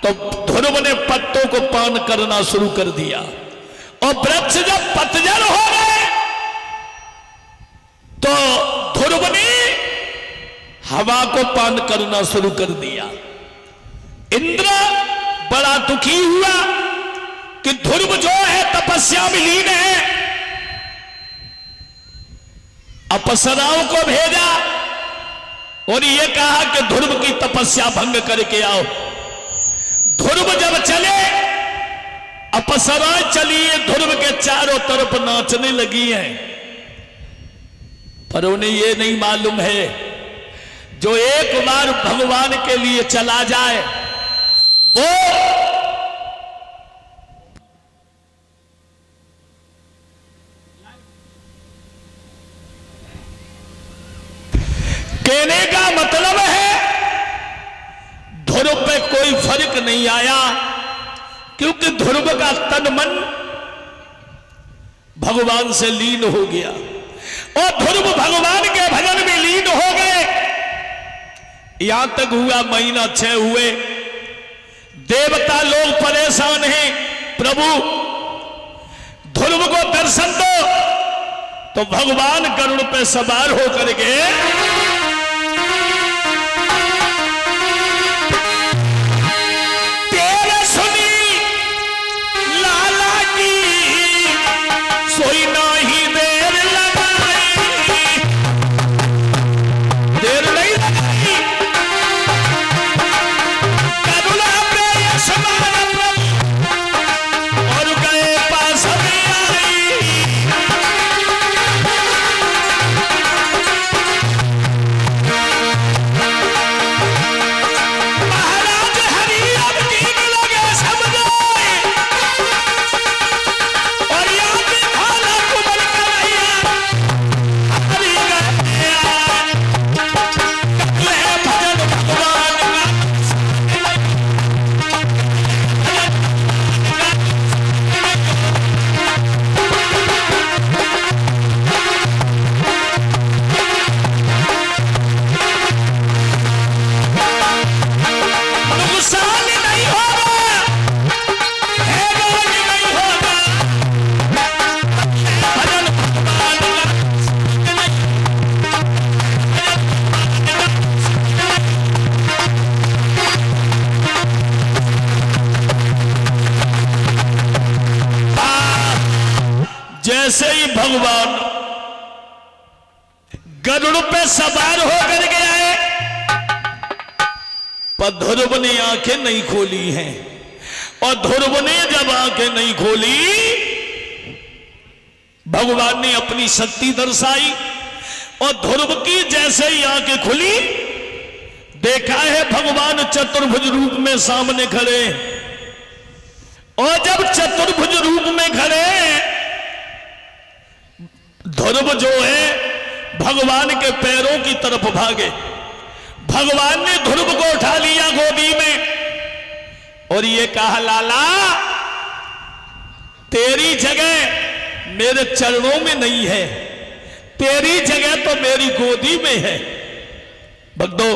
तो ध्रुव ने पत्तों को पान करना शुरू कर दिया और वृक्ष जब पतझड़ हो गए तो ध्रुव ने हवा को पान करना शुरू कर दिया। इंद्र बड़ा दुखी हुआ कि ध्रुव जो है तपस्या में लीन है। अप्सराओं को भेजा और ये कहा कि ध्रुव की तपस्या भंग करके आओ। ध्रुव जब चले, अप्सराएं चली, ध्रुव के चारों तरफ नाचने लगी हैं, पर उन्हें ये नहीं मालूम है जो एक बार भगवान के लिए चला जाए वो कहने का मतलब है ध्रुव पे कोई फर्क नहीं आया, क्योंकि ध्रुव का तन मन भगवान से लीन हो गया और ध्रुव भगवान के भजन में लीन हो गए। यहां तक हुआ महीना 6 हुए, देवता लोग परेशान हैं, प्रभु ध्रुव को दर्शन दो। तो भगवान गरुड़ पे सवार होकर के तेरे सुनी लाला की सोई नहीं देर लगाई, देर नहीं लगाई, करुणा पे सवार और गए पास में आई। महाराज हरि अब टीम लगे समझाए और यहाँ पे भाला कुमर कन्हैया हरि गया ले भजन भगवान का। नुकसान नहीं होगा, हैरान नहीं होगा, भजन भगवान का। जैसे ही भगवान गरुड़ पे सवार होकर के आए, पर ध्रुव ने आंखें नहीं खोली हैं और ध्रुव ने जब आंखें नहीं खोली, भगवान ने अपनी शक्ति दर्शाई और ध्रुव की जैसे ही आंखें खुली, देखा है भगवान चतुर्भुज रूप में सामने खड़े। और जब चतुर्भुज रूप में खड़े, ध्रुव जो है भगवान के पैरों की तरफ भागे। भगवान ने ध्रुव को उठा लिया गोदी में और ये कहा, लाला तेरी जगह मेरे चरणों में नहीं है, तेरी जगह तो मेरी गोदी में है। भक्तों,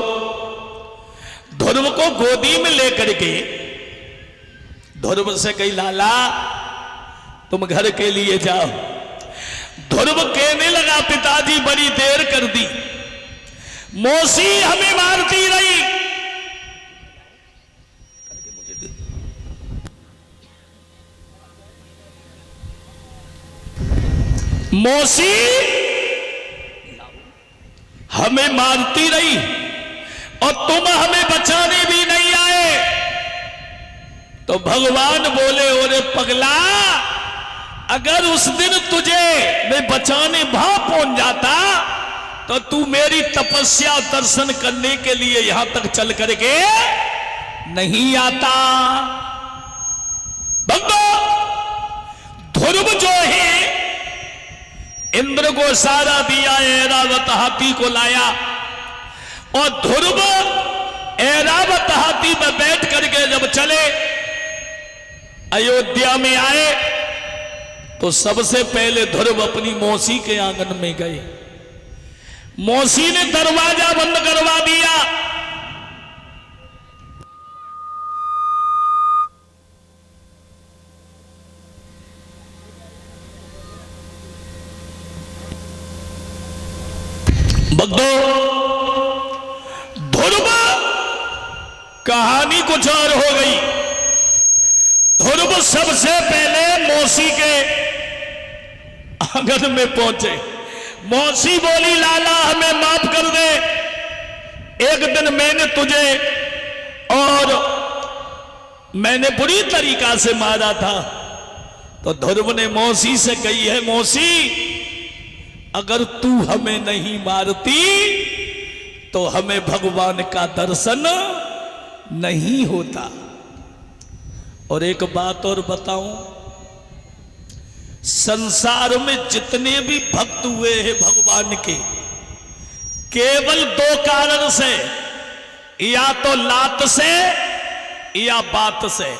ध्रुव को गोदी में लेकर के ध्रुव से कही, लाला तुम घर के लिए जाओ। ध्रुव कहने लगा, पिताजी बड़ी देर कर दी, मौसी हमें मारती रही। मौसी हमें मारती रही और तुम हमें बचाने भी नहीं आए। तो भगवान बोले, ओरे पगला, अगर उस दिन तुझे मैं बचाने वहां पहुंच जाता तो तू मेरी तपस्या दर्शन करने के लिए यहां तक चल करके नहीं आता। भक्तों, ध्रुव जो है इंद्र को इशारा दिया, ऐरावत हाथी को लाया और ध्रुव ऐरावत हाथी पर बैठ करके जब चले अयोध्या में आए तो सबसे पहले ध्रुव अपनी मौसी के आंगन में गए। मौसी ने दरवाजा बंद करवा दिया भक्तों, ध्रुव कहानी कुछ और हो गई। ध्रुव सबसे पहले मौसी के आंगन में पहुंचे। मौसी बोली, लाला हमें माफ कर दे, एक दिन मैंने तुझे और मैंने बुरी तरीका से मारा था। तो ध्रुव ने मौसी से कही है, मौसी अगर तू हमें नहीं मारती तो हमें भगवान का दर्शन नहीं होता। और एक बात और बताऊं, संसार में जितने भी भक्त हुए हैं भगवान के, केवल दो कारण से, या तो लात से या बात से।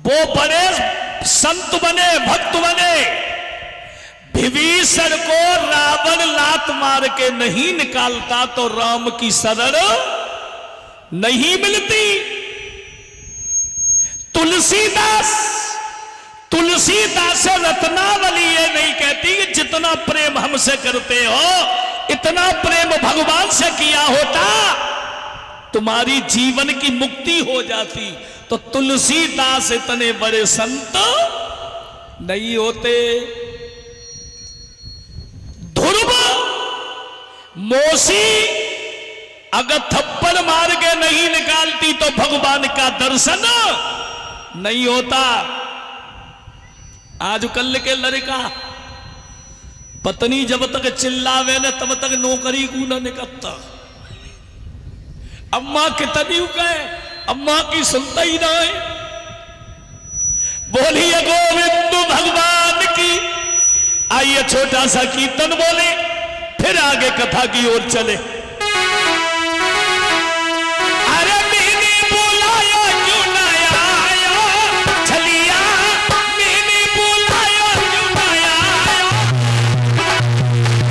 वो बड़े संत बने, भक्त बने। विभीषण को रावण लात मार के नहीं निकालता तो राम की शरण नहीं मिलती। तुलसीदास रत्नावली ये नहीं कहती कि जितना प्रेम हमसे करते हो इतना प्रेम भगवान से किया होता तुम्हारी जीवन की मुक्ति हो जाती। तो तुलसीदास इतने बड़े संत नहीं होते। ध्रुव मौसी अगर थप्पड़ मार के नहीं निकालती तो भगवान का दर्शन नहीं होता। आजकल के लड़का पत्नी जब तक चिल्लावे न तब तक नौकरी को न निकलता। अम्मा कितनी कहे, अम्मा की सुनता ही ना है। बोलिए गोविंद भगवान की। आइए छोटा सा कीर्तन बोले, फिर आगे कथा की ओर चले।